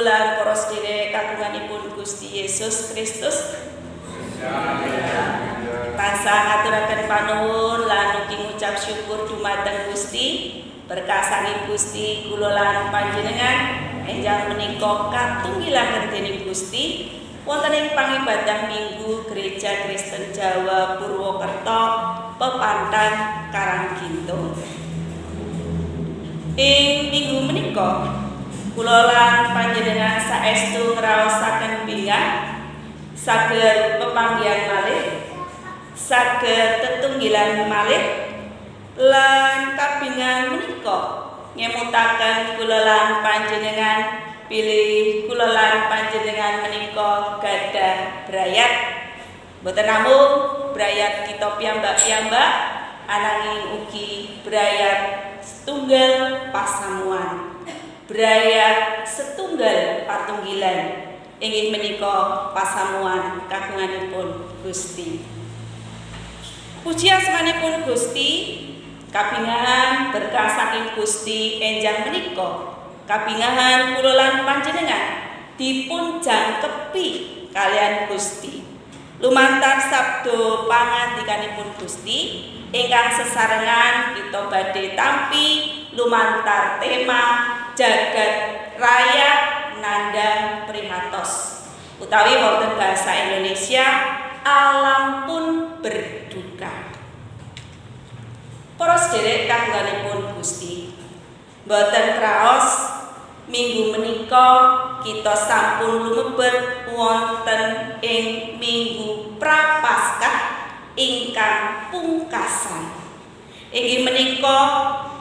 lan para sedherek kagunganipun Gusti Yesus Kristus. Tansah ngaturaken panuwun lan ugi ngucap syukur dumateng Gusti. Berkasane Gusti kula lan panjenengan enjang menika katunggilan dening Gusti wonten ing pangibadah Minggu Gereja Kristen Jawa Purwokerto Pepantan Karanggintung. Ing minggu menika kula lan panjenengan saestu ngraosaken bingah saged pepanggihan malih, saged tetunggilan malih lan kabingan menika ngemutaken kula lan panjenengan pilih kula lan panjenengan menika gadah brayat boten namung brayat kita piyambak-piyambak ananging ugi brayat setunggal pasamuan, brayat setunggal patunggilan inggih menika pasamuan kagunganipun Gusti. Puji asmanipun Gusti. Kabingahan berkah saking Gusti enjang menika kabingahan kula lan panjenengan dipun jangkepi kalian Gusti lumantar sabda pangandikanipun Gusti ingkang sesarengan kita badhe tampi lumantar tema jagat raya nandhang prihatos utawi wonten basa Indonesia alam pun berduka. Para sedherek kagunganipun Gusti, boten kraos minggu menika kita sampun lumebet wonten ing Minggu Prapaskah ingkang pungkasan. Inggih menika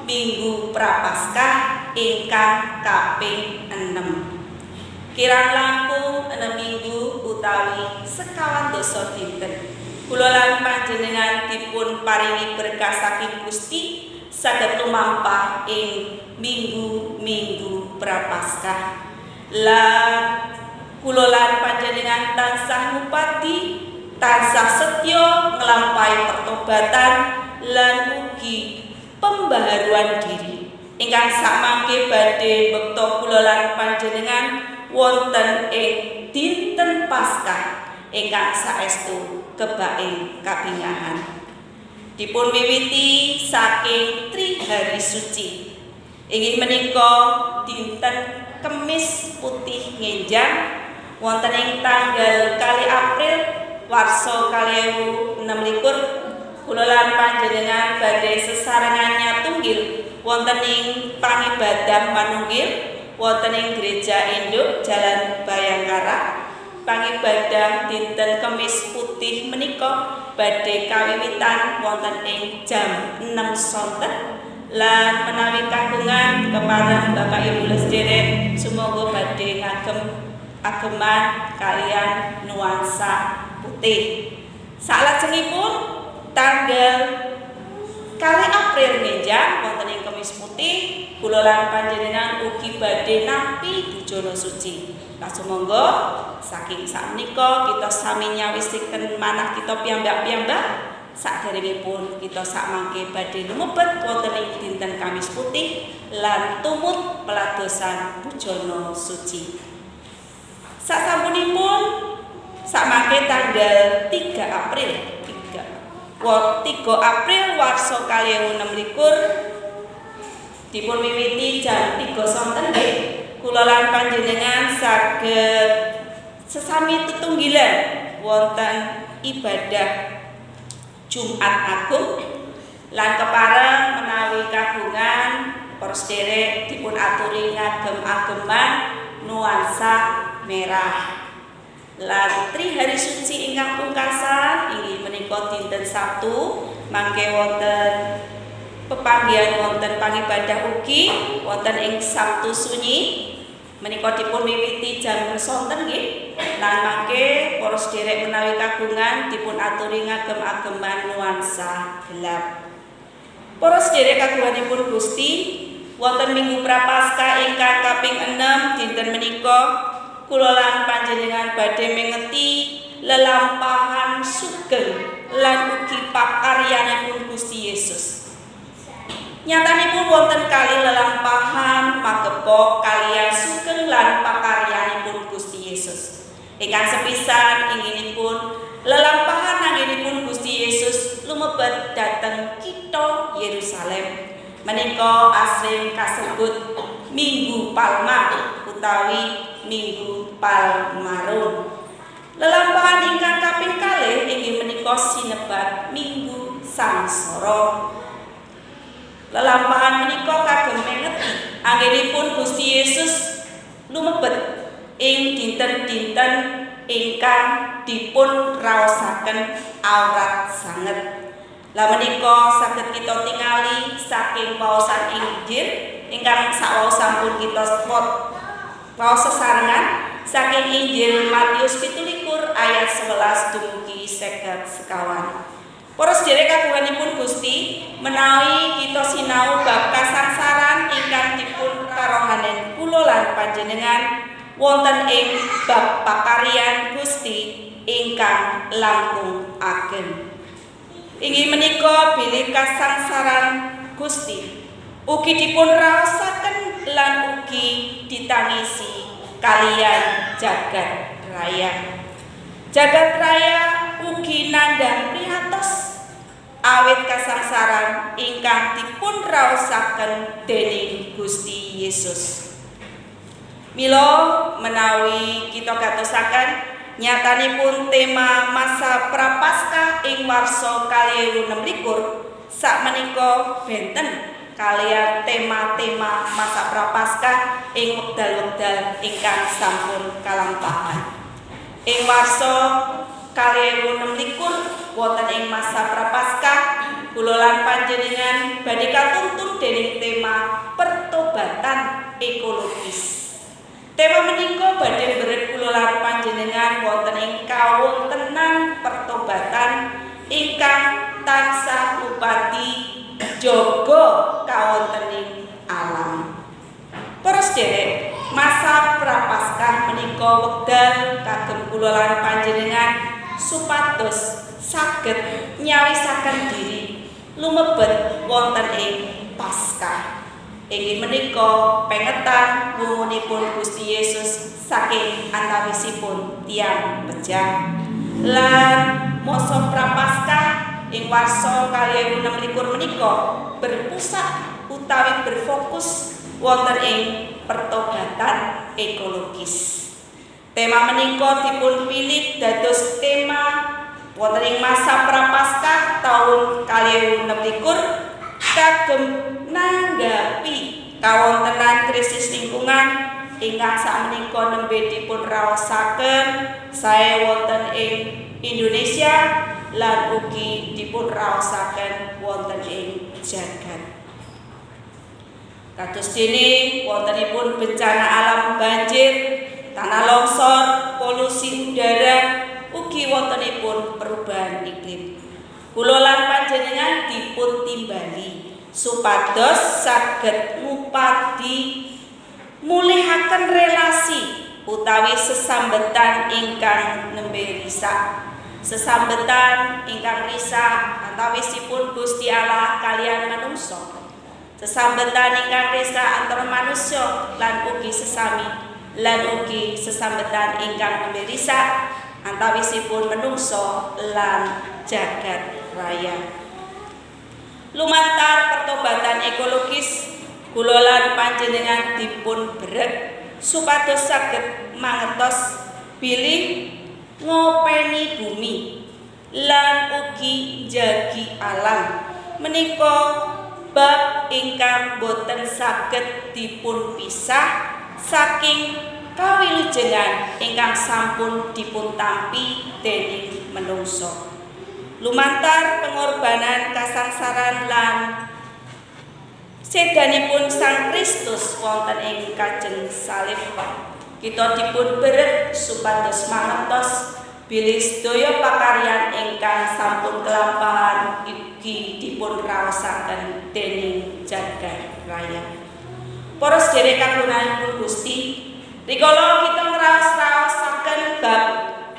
Minggu Prapaskah ingkang kaping 6. Kirang langkung 6 minggu utawi sekawan dasa dinten. Kula lan panjenengan dipun paringi berkah saking Gusti saged lumampah ing minggu-minggu Prapaskah. Lan kula lan panjenengan tansah ngupati, tansah setya nglampahi pertobatan lan ugi pembaharuan diri. Ingkang samangke badhe bekta kula lan panjenengan wonten ing dinten Paskah ingkang saestu kebaing kabingahan. Dipun wiwiti saking Trihari Suci. Inggih menika dinten Kemis Putih ngenjang wonten ing tanggal 2 April warsa 2026 kula lan panjenengan badhe sesarengan tunggil wonten ing pangibadah manunggil wonten ing Gereja Induk Jalan Bayangkara. Pangibadah dinten Kemis Putih menika badhe kawiwitan wonten ing jam 6 sonten lan menawi kagungan kepareng Bapak Ibu sedherek sumangga badhe ngagem ageman kalian nuansa putih. Salajengipun tanggal 2 April ngenjang wonten ing Kemis Putih kula lan panjenengan ugi badhe nampi Bujana Suci. Lah sumangga saking sakmenika kita sami nyawisiken manah kita piyambak-piyambak saderengipun kita sakmangke badhe lumebet wonten ing dinten Kamis Putih lan tumut peladosan Bujana Suci. Sasampunipun sakmangke tanggal 3 April 3 April warsa 2026 dipun wiwiti jam 3 sonten nggih. Kula lan panjenengan saged sesami tetunggilan wonten ibadah Jumat Agung lan kepareng menawi kagungan para sedherek dipun aturi ngagem-ageman nuansa merah. Lan Trihari Suci ingkang pungkasan inggih menika dinten Sabtu mangke wonten pepanggihan wonten pangibadah ugi wonten ing Sabtu Sunyi menika dipun miwiti jam sonten nggih lan mangke para sedherek menawi kagungan dipun aturi ngagem-ageman nuansa gelap. Para sedherek kagunganipun Gusti wonten Minggu Prapaskah ingkang kaping 6 dinten menika kula lan panjenengan badhe mengeti lelampahan sugeng lan ugi pakaryanipun Gusti Yesus. Nyatanipun wonten kali lelampahan magepok kaliyan sugeng lan pakaryan Ingkang sepisan inginipun lelampahan anggenipun Gusti Yesus lumebet dhateng kitha Yerusalem. Menika asring kasebut Minggu Palma utawi Minggu Palmarum. Lelampahan ingkang kaping kalih inggih menika sinebat Minggu Sangsara. Lelampahan menika kagem mengeti anggenipun Gusti Yesus lumebet ing dinten-dinten ingkang dipun raosaken awrat sanget. Lah menika saged kita tingali saking waosan Injil ingkang sawaosampun kita waos sesarengan saking Injil Matius 17 ayat 11 dumugi 50 sekawan. Para sedherek kagunganipun Gusti, menawi kita sinau bab kasangsaran ingkang dipun karohanen kula lan panjenengan wonten ing bab pakaryan Gusti ingkang langkung ageng. Inggih menika bilih kasangsaran Gusti ugi dipun raosaken lan ugi ditangisi kaliyan jagat raya. Jagat raya ugi nandhang prihatos awit kasangsaran ingkang dipun raosaken dening Gusti Yesus. Mila menawi kita gatosaken nyatanipun tema masa prapaskah ing warsa 2026 sakmenika benten kaliyan tema-tema masa prapaskah ing wekdal-wekdal ingkang sampun kalampahan. Ing warsa 2026 wonten ing masa prapaskah kula lan panjenengan badhe katuntun dening tema pertobatan ekologis. Tema menika badhe beret kula lan panjenengan wonten ing kawontenan pertobatan ingkang tansah upati jaga kawontening alam. Para sedherek, masa prapaskah menika wekdal kagem kula lan panjenengan supados saged nyawisaken diri lumebet wonten ing Paskah. Inggih menika pengetan wungunipun Gusti Yesus saking antawisipun tiyang pejah. Lan masa prapaskah ing warsa 2026 menika berpusat utawi berfokus wonten ing pertobatan ekologis. Tema menika dipun pilih dados tema wonten ing masa prapaskah taun 2026 kagem nanggapi kawontenan krisis lingkungan ingkang sakmenika nembe dipun raosaken sae wonten ing Indonesia lan ugi dipun raosaken wonten ing jagat. Kados dene wontenipun bencana alam banjir, tanah longsor, polusi udara, ugi wontenipun perubahan iklim. Kula lan panjenengan dipun timbali supados saged ngupadi mulihaken relasi utawi sesambetan ingkang nembe risak. Sesambetan ingkang risak antawisipun Gusti Allah kaliyan manungsa. Sesambetan ingkang risak antara manusia lan ugi sesami lan ugi sesambetan ingkang nembe risak antawisipun manungsa lan jagat raya. Lumantar pertobatan ekologis kula lan panjenengan dipun berek supados saged mangertos bilih ngopeni bumi lan ugi jagi alam menika bab ingkang boten saged dipun pisah saking kawilujengan ingkang sampun dipun tampi dening manungsa. Lumantar pengorbanan kasangsaran lan sedanipun Sang Kristus wonten ing kajeng salib kita dipun berek supados mangertos bilih sedaya pakaryan ingkang sampun kelampahan iki dipun raosaken dening jagat raya. Para sedherek kagunganipun Gusti, rikala kita ngraos-raosaken bab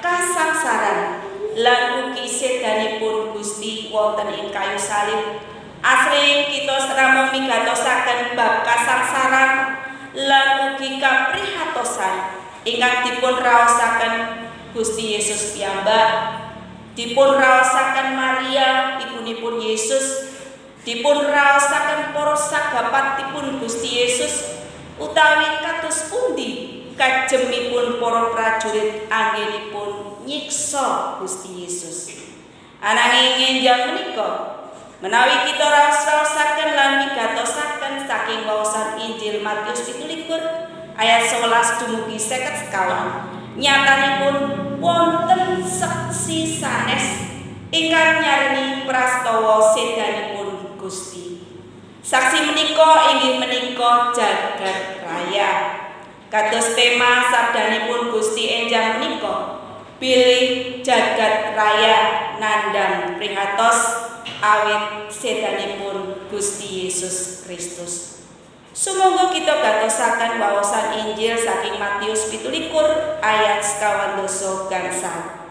kasangsaran lan ugi sedanipun Gusti wonten ing kayu salib, asring kita seramung migatosaken bab kasangsaran lan ugi kaprihatosan ingkang dipun raosaken Gusti Yesus piyambak, dipun raosaken Maria ibunipun Yesus, dipun raosaken para sagapatipun Gusti Yesus, utawi kados pundi kajemipun para prajurit anggenipun nyiksa Gusti Yesus. Ananging enjang menika menawi kita raos-raosaken lan migatosaken saking waosan Injil Matius 17 ayat 11 dumugi 50 sekawan, nyatanipun wonten seksi sanes ingkang nyarengi prastawa sedanipun Gusti. Saksi menika inggih menika jagat raya. Kados tema sabdanipun Gusti enjang menika, pilih jagat raya nandhang prihatos awit sedanipun Gusti Yesus Kristus. Sumangga kita gatosaken waosan Injil saking Matius 17 ayat 12 gangsal.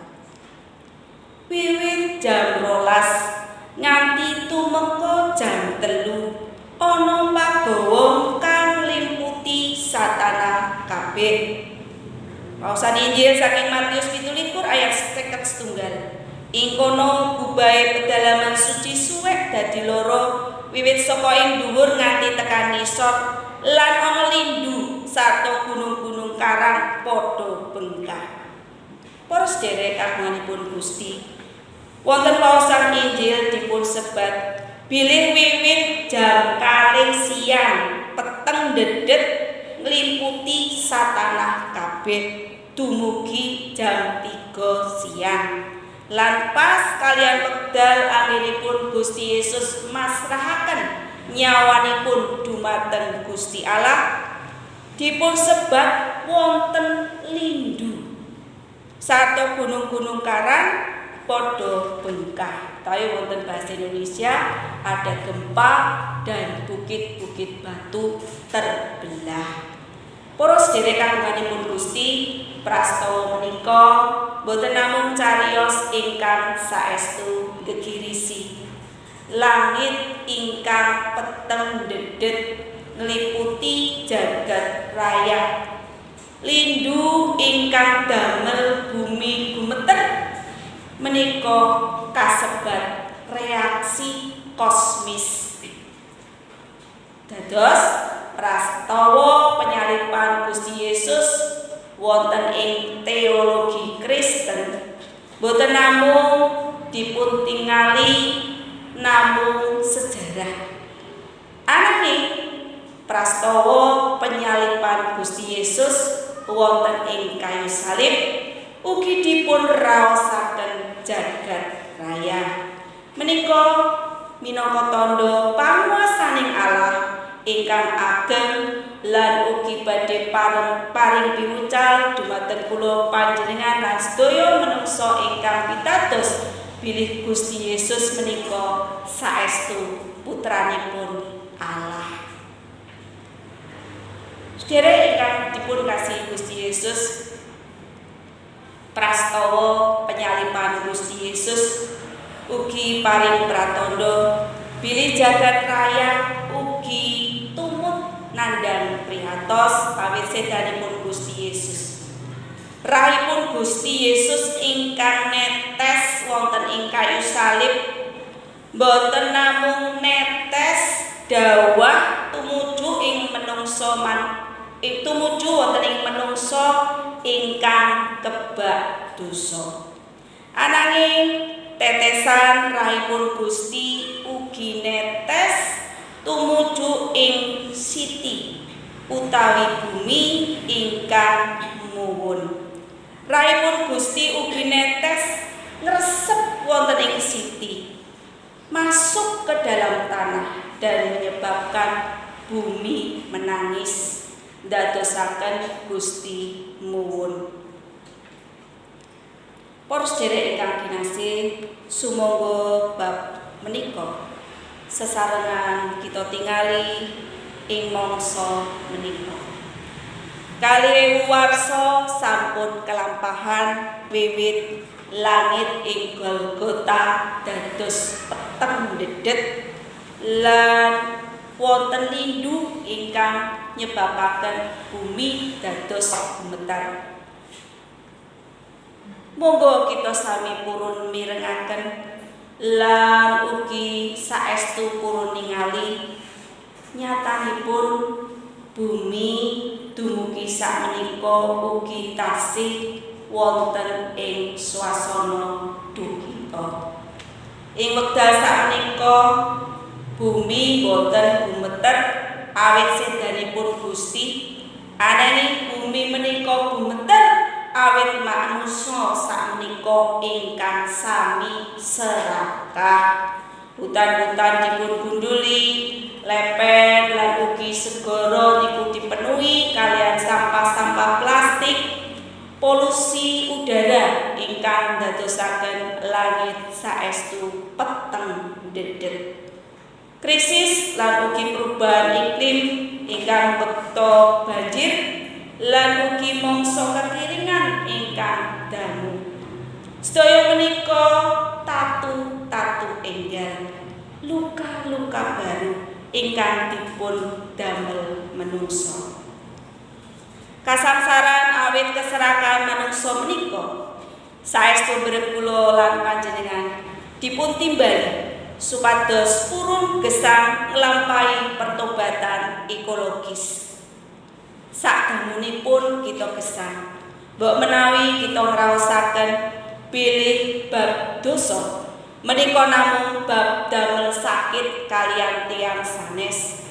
Wiwit jam 12 nganti tumeka jam 3 ana pagawa kang nglimputi satanah kabeh. Waosan Injil saking Matius 17 ayat 51. Ing kono gubahe pedalaman suci suwek dadi loro wiwit saka ing dhuwur nganti tekan ngisor, lan ana lindu sarta gunung-gunung karang padha bengkah. Para sedherek kagunganipun Gusti, wonten waosan Injil dipun sebat bilih wiwit jam kalih siang peteng dedet nglimputi satanah kabeh dumugi jam 3 siang. Lan pas kalian wekdal anggenipun Gusti Yesus masrahaken nyawanipun dumateng Gusti Allah, dipun sebat wonten lindu sarta gunung-gunung karang padha bengkah. Tapi wonten bahasa Indonesia ada gempa dan bukit-bukit batu terbelah. Para sedherek kagunganipun Gusti, prastawa menika boten namung cariyos ingkang saestu gegirisi. Langit ingkang peteng dedet ngliputi jagat raya. Lindu ingkang damel bumi gumeter menika kasebat reaksi kosmis. Dados prastawa penyalipan Gusti Yesus wonten ing teologi Kristen boten namung dipun tingali namung sejarah. Ananging prastawa penyalipan Gusti Yesus wonten ing kayu salib ugi dipun raosaken jagat raya. Menika minangka tandha panguwasaning Allah ingkang ageng lan ugi badhe paring piwucal dumateng kula panjenengan lan sedaya manungsa ingkang pitados bilih Gusti Yesus menika saestu putranipun Allah. Sedherek ingkang dipun kasihi Gusti Yesus, prastawa penyalipan Gusti Yesus ugi paring pratandha bilih jagat raya ugi nandhang prihatos awit sedanipun Gusti Yesus. Rahipun Gusti Yesus ingkang netes wonten ing kayu salib boten namung netes dawah tumuju ing menungsa tumuju wonten ing menungsa ingkang kebak dosa. Ananging tetesan rahipun Gusti ugi netes tumuju ing siti utawi bumi ingkang muwun. Rahipun Gusti ugi netes ngresep wonten ing siti masuk ke dalam tanah dan menyebabkan bumi menangis, ndadosaken Gusti muwun. Para sedherek ingkang kinasih, sumangga bab menika sesarengan kita tingali ing mangsa menika. Kalih warsa sampun kelampahan wiwit langit ing Golgota dados peteng dedet lan wonten lindu ingkang nyebabaken bumi dados gemetar. Monggo kita sami purun mirengaken lan ugi saestu purun ningali nyatanipun bumi dumugi sakmenika ugi tasih wonten ing swasana duka. Ing wekdal sakmenika bumi boten gumeter awit sedanipun Gusti, ananging bumi menika gumeter awit manungsa sakmenika ingkang sami serakah. Hutan-hutan dipun gunduli, lepet lan ugi segara niku dipenuhi kalian sampah-sampah plastik, polusi udara ingkang dadosaken langit saestu peteng dedet. Krisis lan ugi perubahan iklim ingkang bekto banjir lan ugi mangsa kekiringan ingkang dangu. Sedaya menika tatu-tatu enggal, luka-luka baru ingkang dipun damel manungsa. Kasangsaran awit keserakahan manungsa menika saestu berkula lan panjenengan dipun timbali supados purun gesang nglampahi pertobatan ekologis. Sadangunipun kita gesang, mbok menawi kita ngraosaken bilih bab dosa menika namung bab damel sakit kaliyan tiyang sanes.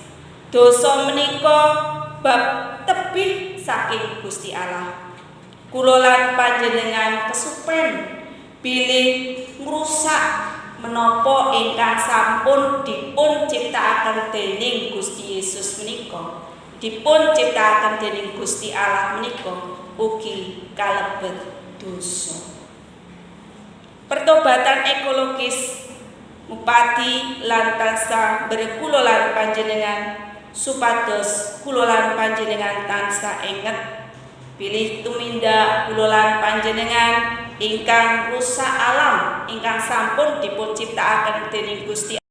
Dosa menika bab tebih saking Gusti Allah. Kula lan panjenengan kesupen bilih ngrusak menapa ingkang sampun dipun ciptakaken dening Gusti Yesus menika, dipun ciptakaken dening Gusti Allah menika ugi kalebet dosa. Pertobatan ekologis mupati lan tansah berkula lan panjenengan supados kula lan panjenengan tansah inget bilih tumindak kula lan panjenengan ingkang rusak alam ingkang sampun dipun ciptakaken dening Gusti